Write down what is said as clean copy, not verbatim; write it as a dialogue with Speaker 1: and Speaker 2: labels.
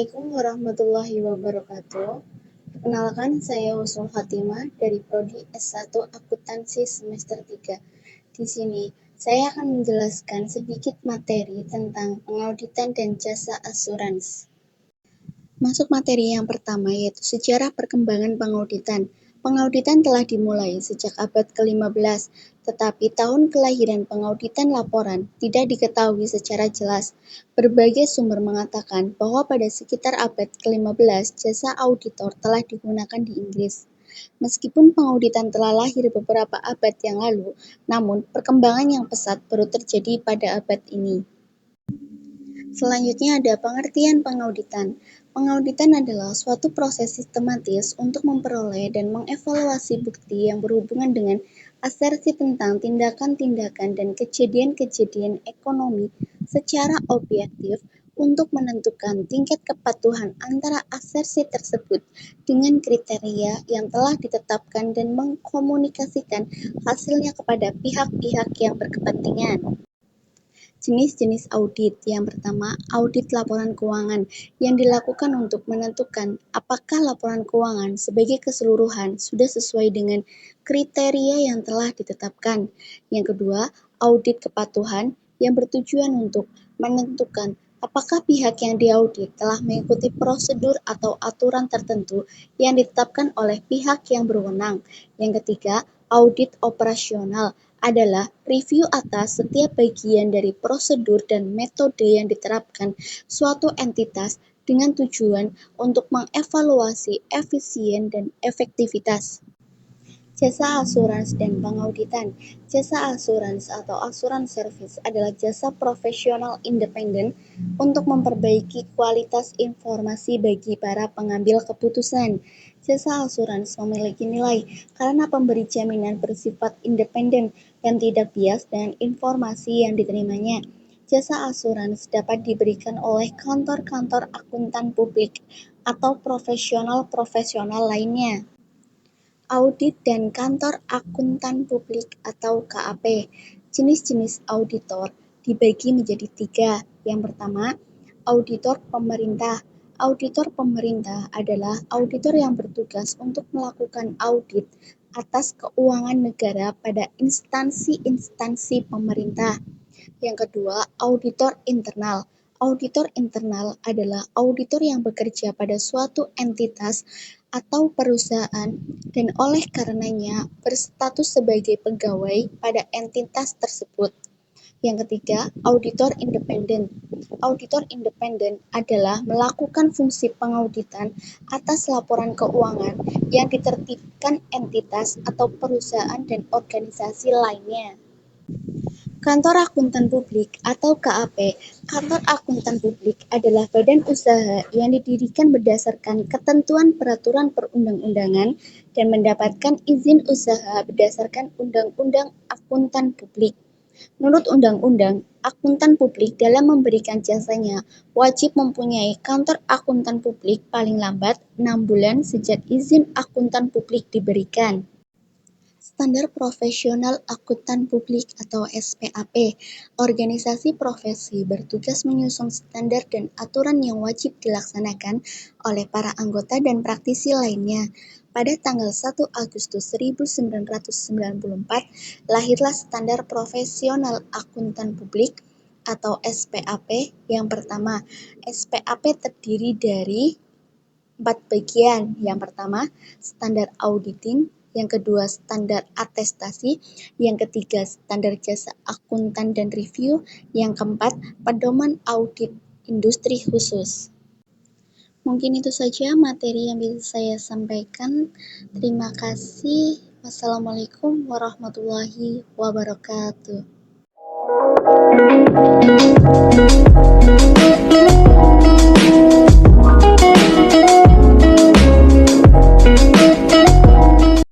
Speaker 1: Assalamualaikum warahmatullahi wabarakatuh. Perkenalkan, saya Husnul Khatimah dari Prodi S1 Akuntansi semester 3. Di sini, saya akan menjelaskan sedikit materi tentang pengauditan dan jasa asuransi. Masuk materi yang pertama, yaitu sejarah perkembangan pengauditan. Pengauditan telah dimulai sejak abad ke-15, tetapi tahun kelahiran pengauditan laporan tidak diketahui secara jelas. Berbagai sumber mengatakan bahwa pada sekitar abad ke-15, jasa auditor telah digunakan di Inggris. Meskipun pengauditan telah lahir beberapa abad yang lalu, namun perkembangan yang pesat baru terjadi pada abad ini. Selanjutnya ada pengertian pengauditan. Pengauditan adalah suatu proses sistematis untuk memperoleh dan mengevaluasi bukti yang berhubungan dengan asersi tentang tindakan-tindakan dan kejadian-kejadian ekonomi secara objektif untuk menentukan tingkat kepatuhan antara asersi tersebut dengan kriteria yang telah ditetapkan dan mengkomunikasikan hasilnya kepada pihak-pihak yang berkepentingan. Jenis-jenis audit. Yang pertama, audit laporan keuangan yang dilakukan untuk menentukan apakah laporan keuangan sebagai keseluruhan sudah sesuai dengan kriteria yang telah ditetapkan. Yang kedua, audit kepatuhan yang bertujuan untuk menentukan apakah pihak yang diaudit telah mengikuti prosedur atau aturan tertentu yang ditetapkan oleh pihak yang berwenang. Yang ketiga, audit operasional adalah review atas setiap bagian dari prosedur dan metode yang diterapkan suatu entitas dengan tujuan untuk mengevaluasi efisien dan efektivitas. Jasa asuransi dan pengauditan. Jasa asuransi atau asuransi service adalah jasa profesional independen untuk memperbaiki kualitas informasi bagi para pengambil keputusan. Jasa asuransi memiliki nilai karena pemberi jaminan bersifat independen dan tidak bias dengan informasi yang diterimanya. Jasa asuransi dapat diberikan oleh kantor-kantor akuntan publik atau profesional-profesional lainnya. Audit dan kantor akuntan publik atau KAP. Jenis-jenis auditor dibagi menjadi 3. Yang pertama, auditor pemerintah. Auditor pemerintah adalah auditor yang bertugas untuk melakukan audit atas keuangan negara pada instansi-instansi pemerintah. Yang kedua, auditor internal. Auditor internal adalah auditor yang bekerja pada suatu entitas atau perusahaan dan oleh karenanya berstatus sebagai pegawai pada entitas tersebut. Yang ketiga, auditor independen. Auditor independen adalah melakukan fungsi pengauditan atas laporan keuangan yang ditertibkan entitas atau perusahaan dan organisasi lainnya. Kantor Akuntan Publik atau KAP. Kantor Akuntan Publik adalah badan usaha yang didirikan berdasarkan ketentuan peraturan perundang-undangan dan mendapatkan izin usaha berdasarkan Undang-Undang Akuntan Publik. Menurut Undang-Undang Akuntan Publik, dalam memberikan jasanya wajib mempunyai kantor akuntan publik paling lambat 6 bulan sejak izin akuntan publik diberikan. Standar Profesional Akuntan Publik atau SPAP. Organisasi profesi bertugas menyusun standar dan aturan yang wajib dilaksanakan oleh para anggota dan praktisi lainnya. Pada tanggal 1 Agustus 1994, lahirlah Standar Profesional Akuntan Publik atau SPAP yang pertama. SPAP terdiri dari 4 bagian. Yang pertama, standar auditing. Yang kedua, standar atestasi. Yang ketiga, standar jasa akuntan dan review. Yang keempat, pedoman audit industri khusus. Mungkin itu saja materi yang bisa saya sampaikan. Terima kasih. Wassalamualaikum warahmatullahi wabarakatuh.